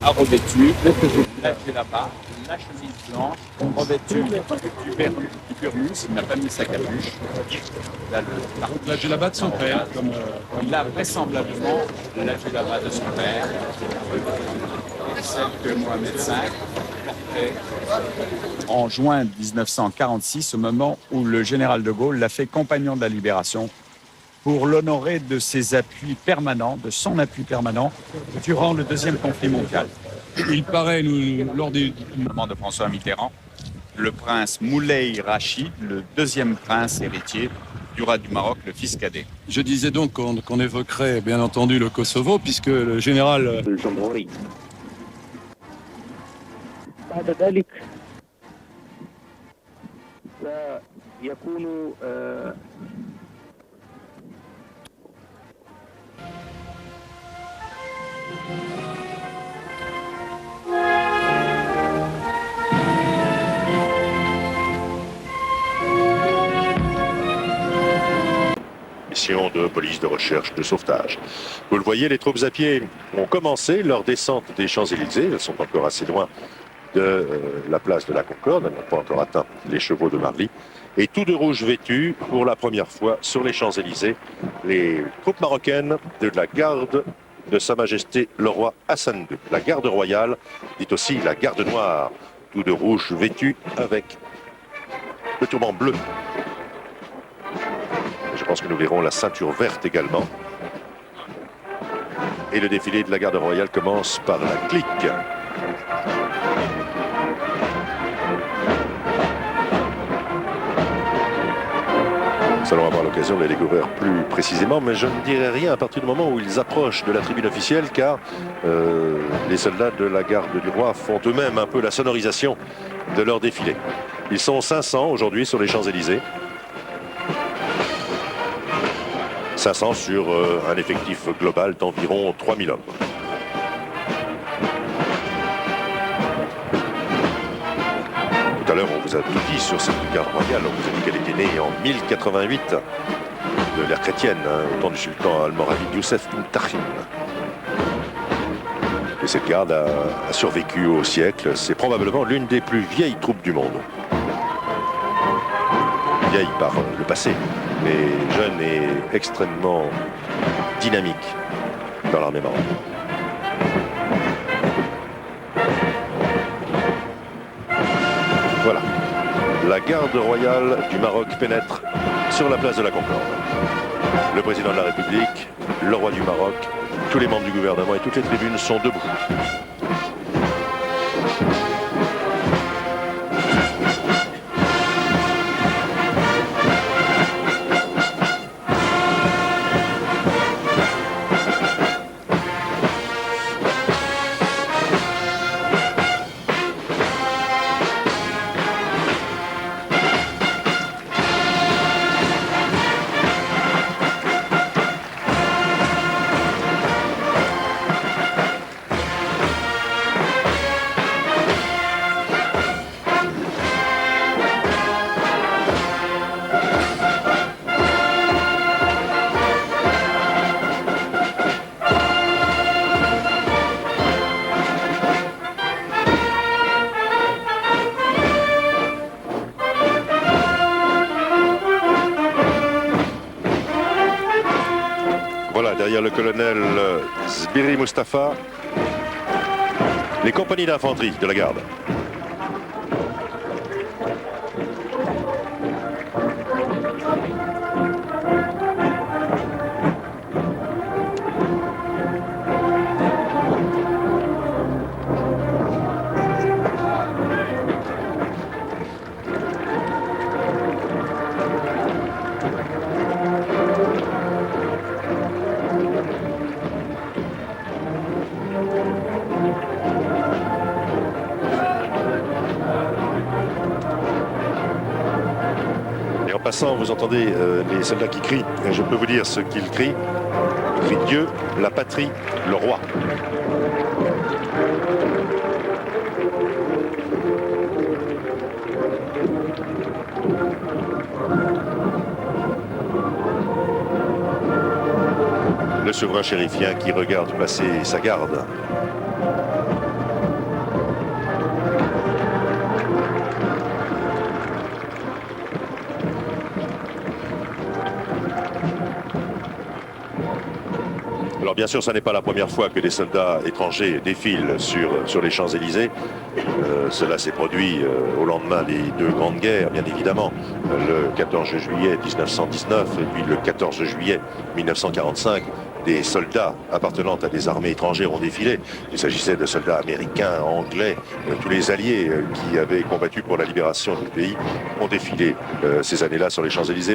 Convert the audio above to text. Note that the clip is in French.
a revêtu la djellaba, la chemise blanche, revêtu du burnous, il n'a pas mis sa capuche. Là, La djellaba de son père. il a vraisemblablement la djellaba de son père, celle que Mohamed V portait en juin 1946, au moment où le général de Gaulle l'a fait compagnon de la libération pour l'honorer de ses appuis permanents, de son appui permanent, durant le deuxième conflit mondial. Il paraît, lors du moment de François Mitterrand, le prince Moulay Rachid, le deuxième prince héritier du roi du Maroc, le fils cadet. Je disais donc qu'on évoquerait bien entendu le Kosovo, puisque le général... Mission de police, de recherche, de sauvetage. Vous le voyez, les troupes à pied ont commencé leur descente des Champs-Élysées. Elles sont encore assez loin de la place de la Concorde. Elles n'ont pas encore atteint les chevaux de Marly. Et tout de rouge vêtu, pour la première fois sur les Champs-Élysées, les troupes marocaines de la garde de Sa Majesté le roi Hassan II. La garde royale, dit aussi la garde noire, tout de rouge vêtu avec le turban bleu. Je pense que nous verrons la ceinture verte également. Et le défilé de la garde royale commence par la clique. Nous allons avoir l'occasion de les découvrir plus précisément, mais je ne dirai rien à partir du moment où ils approchent de la tribune officielle, car les soldats de la garde du roi font eux-mêmes un peu la sonorisation de leur défilé. Ils sont 500 aujourd'hui sur les Champs-Élysées. 500 sur un effectif global d'environ 3000 hommes. Tout à l'heure, on vous a tout dit sur cette garde royale. On vous a dit qu'elle était née en 1088 de l'ère chrétienne, au temps du sultan almoravide Youssef ibn Tachim. Et cette garde a survécu au siècle. C'est probablement l'une des plus vieilles troupes du monde. Vieille par le passé, mais jeune et extrêmement dynamique dans l'armée marocaine. Voilà, la garde royale du Maroc pénètre sur la place de la Concorde. Le président de la République, le roi du Maroc, tous les membres du gouvernement et toutes les tribunes sont debout. Derrière le colonel Zbiri Mustafa, les compagnies d'infanterie de la garde. Passant, vous entendez les soldats qui crient, et je peux vous dire ce qu'ils crient. Ils crient Dieu, la patrie, le roi. Le souverain chérifien qui regarde passer sa garde. Alors bien sûr, ce n'est pas la première fois que des soldats étrangers défilent sur les Champs-Élysées. Cela s'est produit au lendemain des deux grandes guerres, bien évidemment, le 14 juillet 1919 et puis le 14 juillet 1945. Des soldats appartenant à des armées étrangères ont défilé. Il s'agissait de soldats américains, anglais, tous les alliés qui avaient combattu pour la libération du pays ont défilé ces années-là sur les Champs-Élysées.